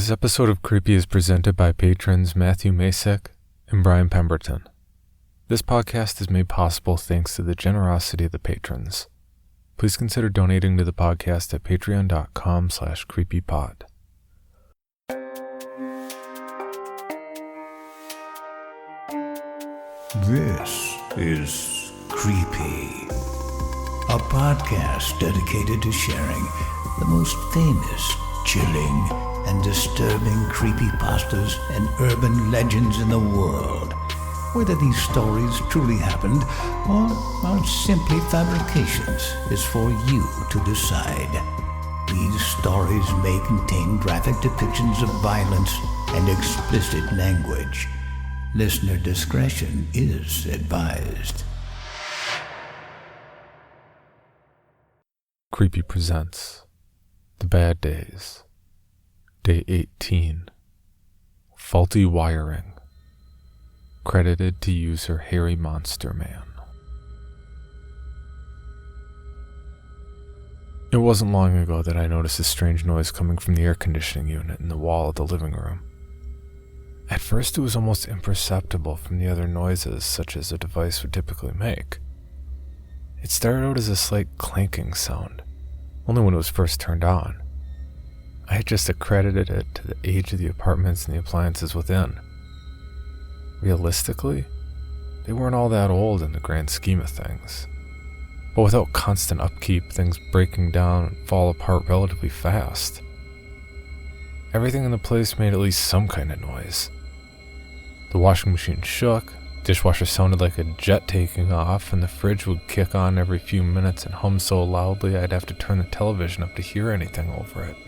This episode of Creepy is presented by patrons Matthew Masek and Brian Pemberton. This podcast is made possible thanks to the generosity of the patrons. Please consider donating to the podcast at patreon.com/creepypod. This is Creepy, a podcast dedicated to sharing the most famous, chilling, and disturbing creepypastas and urban legends in the world. Whether these stories truly happened or are simply fabrications is for you to decide. These stories may contain graphic depictions of violence and explicit language. Listener discretion is advised. Creepy presents The Bad Days. Day 18. Faulty Wiring. Credited to user Hairy Monster Man. It wasn't long ago that I noticed a strange noise coming from the air conditioning unit in the wall of the living room. At first it was almost imperceptible from the other noises such as a device would typically make. It started out as a slight clanking sound, only when it was first turned on. I had just accredited it to the age of the apartments and the appliances within. Realistically, they weren't all that old in the grand scheme of things. But without constant upkeep, things breaking down and fall apart relatively fast. Everything in the place made at least some kind of noise. The washing machine shook, dishwasher sounded like a jet taking off, and the fridge would kick on every few minutes and hum so loudly I'd have to turn the television up to hear anything over it.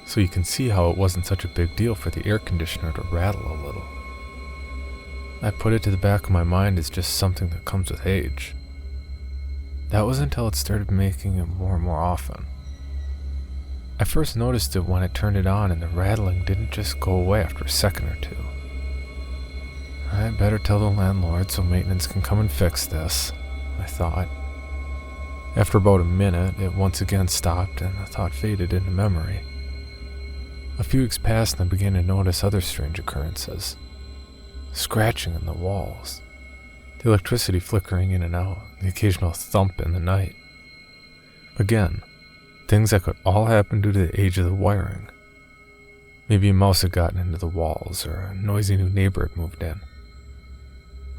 So you can see how it wasn't such a big deal for the air conditioner to rattle a little. I put it to the back of my mind as just something that comes with age. That was until it started making it more and more often. I first noticed it when I turned it on and the rattling didn't just go away after a second or two. I better tell the landlord so maintenance can come and fix this, I thought. After about a minute, it once again stopped and the thought faded into memory. A few weeks passed and I began to notice other strange occurrences. Scratching in the walls, the electricity flickering in and out, the occasional thump in the night. Again, things that could all happen due to the age of the wiring. Maybe a mouse had gotten into the walls or a noisy new neighbor had moved in.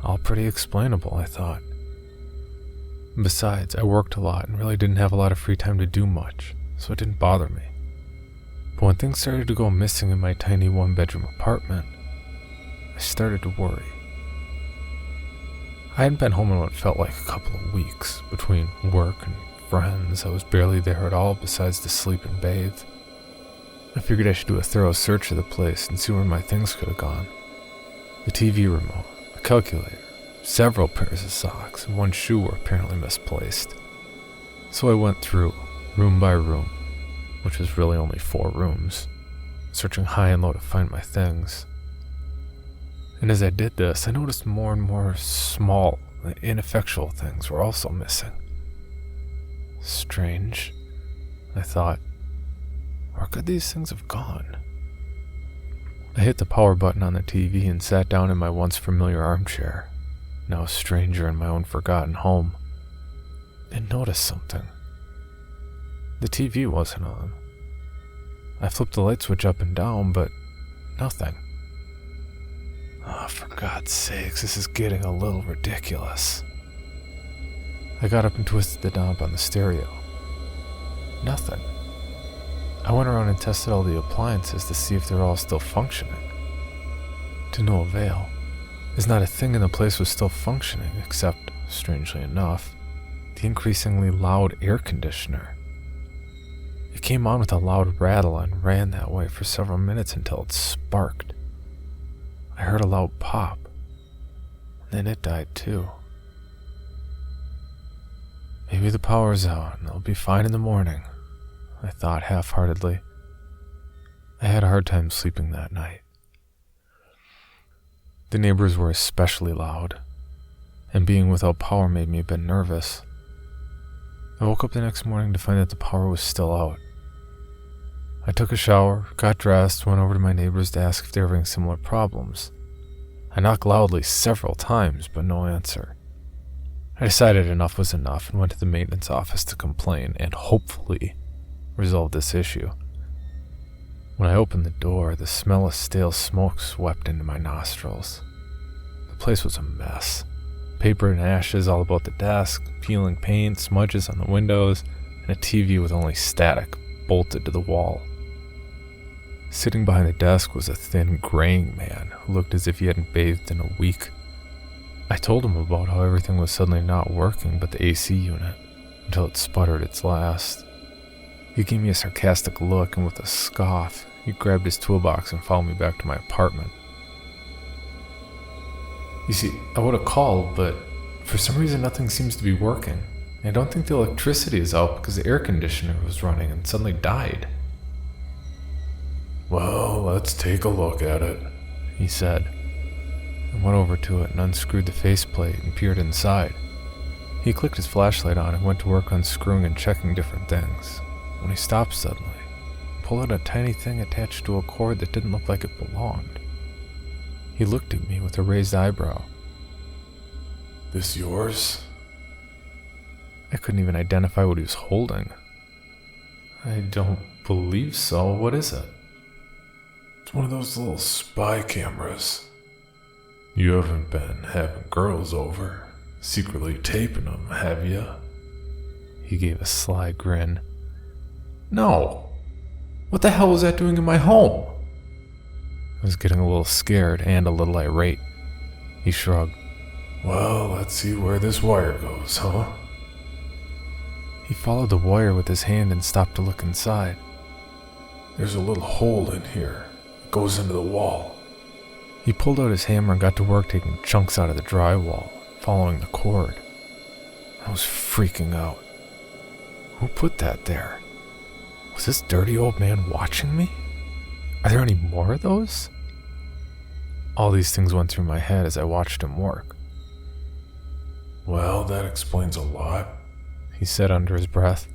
All pretty explainable, I thought. Besides, I worked a lot and really didn't have a lot of free time to do much, so it didn't bother me. But when things started to go missing in my tiny one-bedroom apartment, I started to worry. I hadn't been home in what felt like a couple of weeks. Between work and friends, I was barely there at all besides to sleep and bathe. I figured I should do a thorough search of the place and see where my things could have gone. The TV remote, a calculator, several pairs of socks, and one shoe were apparently misplaced. So I went through, room by room, which was really only 4 rooms, searching high and low to find my things. And as I did this, I noticed more and more small, ineffectual things were also missing. Strange, I thought. Where could these things have gone? I hit the power button on the TV and sat down in my once familiar armchair, now a stranger in my own forgotten home, and noticed something. The TV wasn't on. I flipped the light switch up and down, but nothing. Oh, for God's sakes, this is getting a little ridiculous. I got up and twisted the knob on the stereo. Nothing. I went around and tested all the appliances to see if they were all still functioning. To no avail, as not a thing in the place was still functioning except, strangely enough, the increasingly loud air conditioner. It came on with a loud rattle and ran that way for several minutes until it sparked. I heard a loud pop, and then it died too. Maybe the power's out and I'll be fine in the morning, I thought half-heartedly. I had a hard time sleeping that night. The neighbors were especially loud, and being without power made me a bit nervous. I woke up the next morning to find that the power was still out. I I took a shower, got dressed, went over to my neighbors to ask if they were having similar problems. I knocked loudly several times, but no answer. I decided enough was enough and went to the maintenance office to complain and hopefully resolve this issue. When I opened the door, the smell of stale smoke swept into my nostrils. The place was a mess. Paper and ashes all about the desk, peeling paint, smudges on the windows, and a TV with only static bolted to the wall. Sitting behind the desk was a thin, graying man who looked as if he hadn't bathed in a week. I told him about how everything was suddenly not working but the AC unit, until it sputtered its last. He gave me a sarcastic look, and with a scoff, he grabbed his toolbox and followed me back to my apartment. You see, I would have called, but for some reason nothing seems to be working. I don't think the electricity is out because the air conditioner was running and suddenly died. Well, let's take a look at it, he said. I went over to it and unscrewed the faceplate and peered inside. He clicked his flashlight on and went to work unscrewing and checking different things. When he stopped suddenly, he pulled out a tiny thing attached to a cord that didn't look like it belonged. He looked at me with a raised eyebrow. This yours? I couldn't even identify what he was holding. I don't believe so. What is it? It's one of those little spy cameras. You haven't been having girls over, secretly taping them, have you? He gave a sly grin. No. What the hell was that doing in my home? I was getting a little scared and a little irate. He shrugged. Well, let's see where this wire goes, huh? He followed the wire with his hand and stopped to look inside. There's a little hole in here. It goes into the wall. He pulled out his hammer and got to work taking chunks out of the drywall, following the cord. I was freaking out. Who put that there? Was this dirty old man watching me? Are there any more of those? All these things went through my head as I watched him work. Well, that explains a lot, he said under his breath.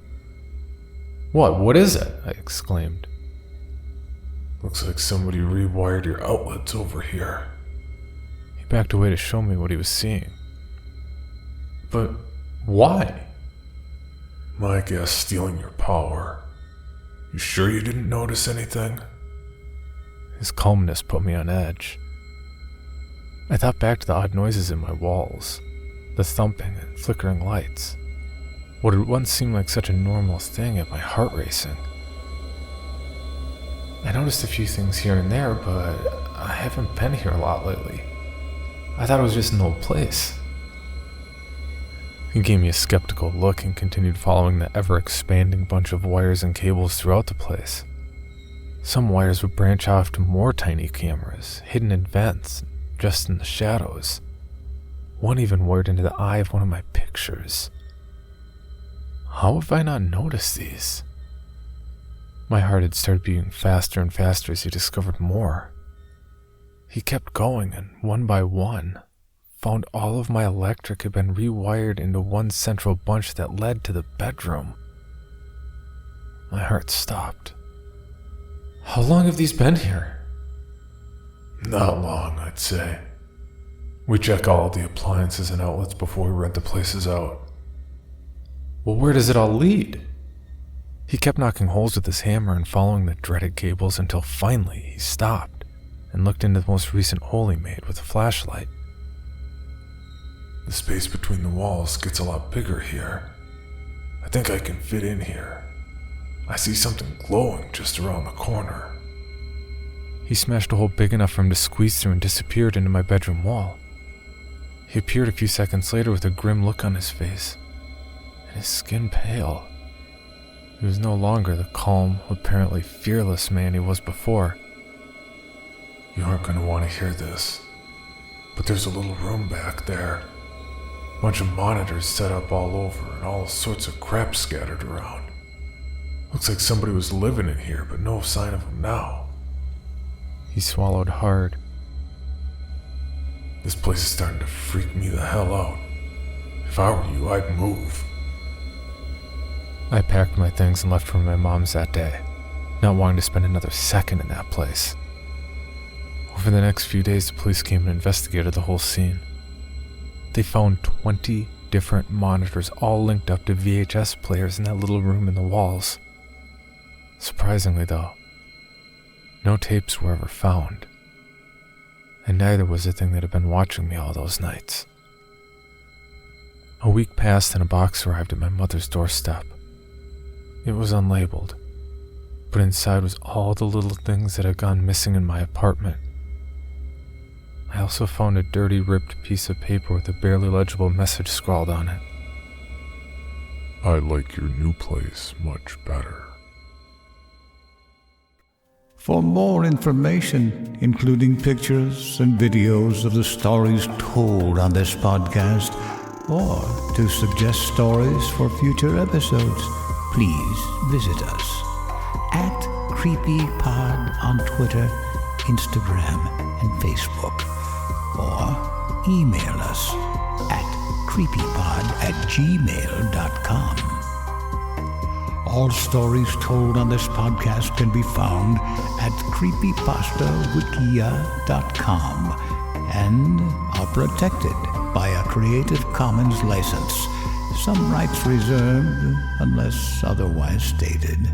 What is it? I exclaimed. Looks like somebody rewired your outlets over here. He backed away to show me what he was seeing. But why? My guess, stealing your power. You sure you didn't notice anything? His calmness put me on edge. I thought back to the odd noises in my walls, the thumping and flickering lights. What had once seemed like such a normal thing had my heart racing. I noticed a few things here and there, but I haven't been here a lot lately. I thought it was just an old place. He gave me a skeptical look and continued following the ever-expanding bunch of wires and cables throughout the place. Some wires would branch off to more tiny cameras, hidden in vents, just in the shadows. One even wired into the eye of one of my pictures. How have I not noticed these? My heart had started beating faster and faster as he discovered more. He kept going, and one by one, found all of my electric had been rewired into one central bunch that led to the bedroom. My heart stopped. How long have these been here? Not long, I'd say. We check all the appliances and outlets before we rent the places out. Well, where does it all lead? He kept knocking holes with his hammer and following the dreaded cables until finally he stopped and looked into the most recent hole he made with a flashlight. The space between the walls gets a lot bigger here. I think I can fit in here. I see something glowing just around the corner. He smashed a hole big enough for him to squeeze through and disappeared into my bedroom wall. He appeared a few seconds later with a grim look on his face, and his skin pale. He was no longer the calm, apparently fearless man he was before. You aren't going to want to hear this, but there's a little room back there. A bunch of monitors set up all over and all sorts of crap scattered around. Looks like somebody was living in here, but no sign of them now. He swallowed hard. This place is starting to freak me the hell out. If I were you, I'd move. I packed my things and left for my mom's that day. not wanting to spend another second in that place. Over the next few days, the police came and investigated the whole scene. They found 20 different monitors all linked up to VHS players in that little room in the walls. Surprisingly, though, no tapes were ever found, and neither was the thing that had been watching me all those nights. A week passed and a box arrived at my mother's doorstep. It was unlabeled, but inside was all the little things that had gone missing in my apartment. I also found a dirty, ripped piece of paper with a barely legible message scrawled on it. I like your new place much better. For more information, including pictures and videos of the stories told on this podcast, or to suggest stories for future episodes, please visit us at CreepyPod on Twitter, Instagram, and Facebook, or email us at creepypod@gmail.com. All stories told on this podcast can be found at creepypastawikia.com and are protected by a Creative Commons license. Some rights reserved unless otherwise stated.